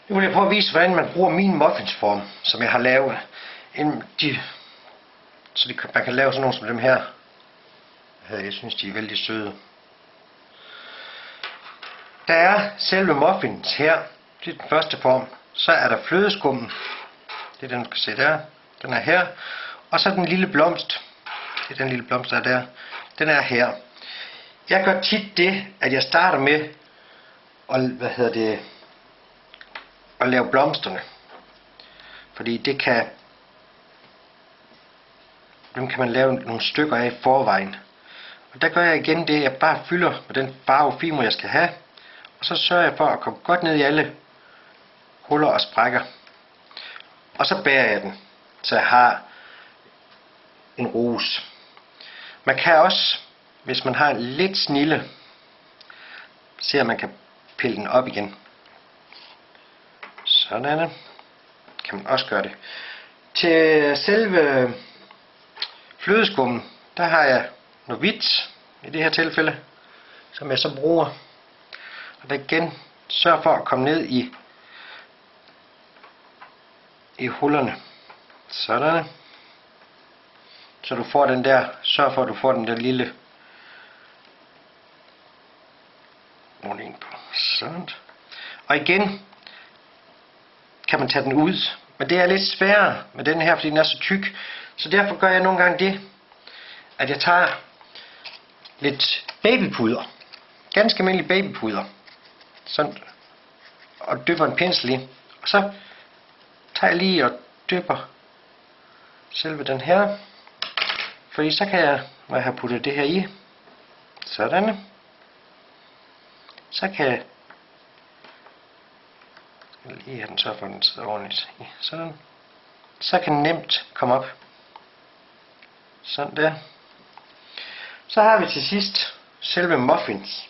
Nu vil jeg prøve at vise, hvordan man bruger min muffinsform, som jeg har lavet. Man kan lave sådan nogle som dem her. Jeg synes, de er vældig søde. Der er selve muffins her. Det er den første form. Så er der flødeskummen. Det er den, du kan se der. Den er her. Og så den lille blomst. Det er den lille blomst, der er der. Den er her. Jeg gør tit det, at jeg starter med at lave blomsterne. Fordi dem kan man lave nogle stykker af i forvejen. Og der gør jeg igen det, at jeg bare fylder med den farve fimo, jeg skal have. Og så sørger jeg for at komme godt ned i alle huller og sprækker. Og så bærer jeg den, så jeg har en rose. Man kan også, hvis man har lidt snille, se at man kan pille den op igen. Sådan kan man også gøre det. Til selve flødeskummen, der har jeg noget hvidt i det her tilfælde, som jeg så bruger. Og der igen sørg for at komme ned i hullerne. Sådan. Så du får den der, sørg for at du får den der lille måling på. Sådan. Og igen kan man tage den ud, men det er lidt sværere med den her, fordi den er så tyk. Så derfor gør jeg nogle gange det, at jeg tager lidt babypuder, ganske almindelig babypuder, sådan, og dypper en pensel i, og så tager jeg lige og dypper selve den her, fordi så kan jeg, når jeg har puttet det her i, sådan, så kan jeg lige have den så for den sidder ordentligt i, sådan, så kan den nemt komme op, sådan der. Så har vi til sidst selve muffins.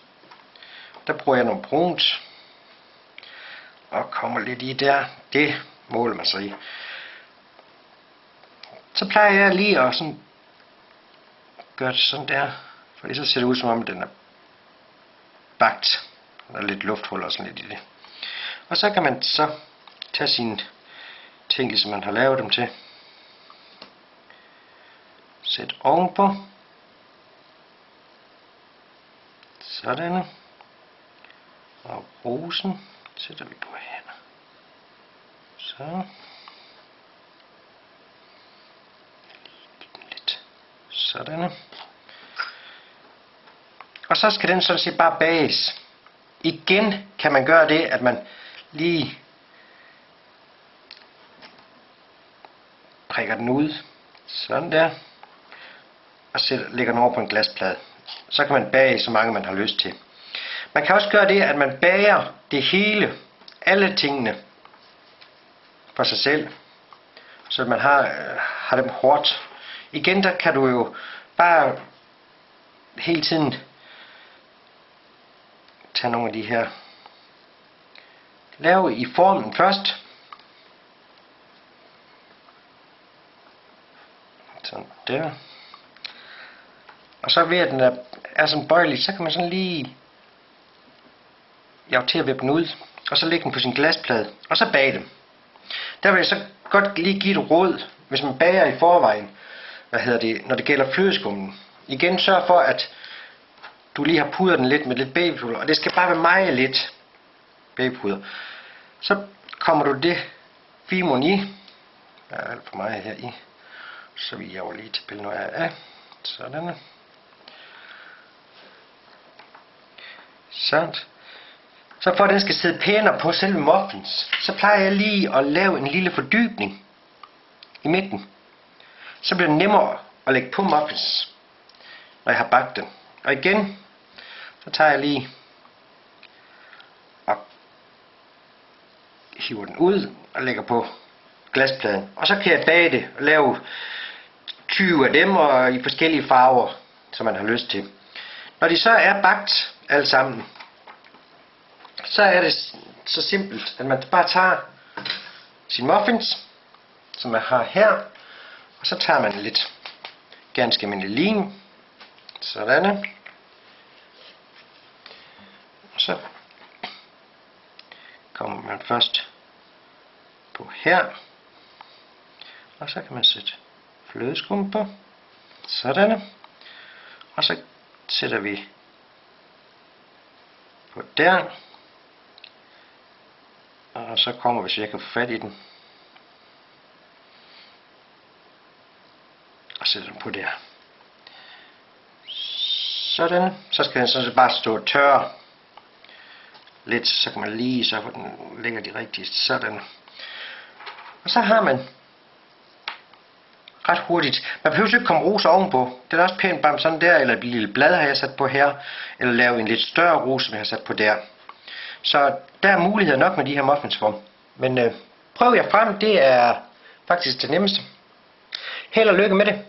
Der bruger jeg noget brunt og kommer lidt i der. Det måler man sig i. Så plejer jeg lige at sådan gøre det sådan der, fordi så ser det ud som om den er bagt. Der er lidt lufthul og sådan lidt i det. Og så kan man så tage sine ting, som man har lavet dem til. Sæt ovenpå. Sådan. Og rosen sætter vi på her. Så. Lidt. Sådan. Og så skal den sådan set bare bages. Igen kan man gøre det, at man lige prikker den ud. Sådan der. Og lægger den over på en glasplade. Så kan man bage så mange man har lyst til. Man kan også gøre det, at man bager det hele, alle tingene, for sig selv, så man har dem hårdt. Igen der kan du jo bare hele tiden tage nogle af de her, lave i formen først, sådan der. Og så ved at den er sådan bøjelig, så kan man sådan lige til at vippe den ud, og så lægge den på sin glasplade, og så bage dem. Der vil jeg så godt lige give et råd, hvis man bager i forvejen, når det gælder flødeskummen. Igen sørg for, at du lige har pudret den lidt med lidt babypuder, og det skal bare være meget lidt babypuder. Så kommer du det fimon i, der er alt for meget her i, så vil jeg jo lige til pille noget af. Sådan. Sådan. Så for at den skal sidde pænere på selve muffins, så plejer jeg lige at lave en lille fordybning i midten. Så bliver det nemmere at lægge på muffins, når jeg har bagt den. Og igen, så tager jeg lige og hiver den ud og lægger på glaspladen. Og så kan jeg bage det og lave 20 af dem og i forskellige farver, som man har lyst til. Når de så er bagt alle sammen, så er det så simpelt, at man bare tager sin muffins, som man har her, og så tager man lidt ganske almindelig lim, sådan, og så kommer man først på her. Og så kan man sætte flødeskum på. Sådan. Og så sætter vi på der. Og så kommer vi, så jeg kan få fat i den. Og sætter den på der. Sådan. Så skal den så bare stå og tørre lidt, så kan man lige så, hvor den ligger de rigtige. Sådan. Og så har man ret hurtigt. Man behøver ikke komme roser ovenpå. Det er også pænt bare sådan der, eller et lille blad har jeg sat på her, eller lave en lidt større rose, som jeg har sat på der. Så der er muligheder nok med de her muffinsform. Men prøv jer frem, det er faktisk det nemmeste. Held og lykke med det.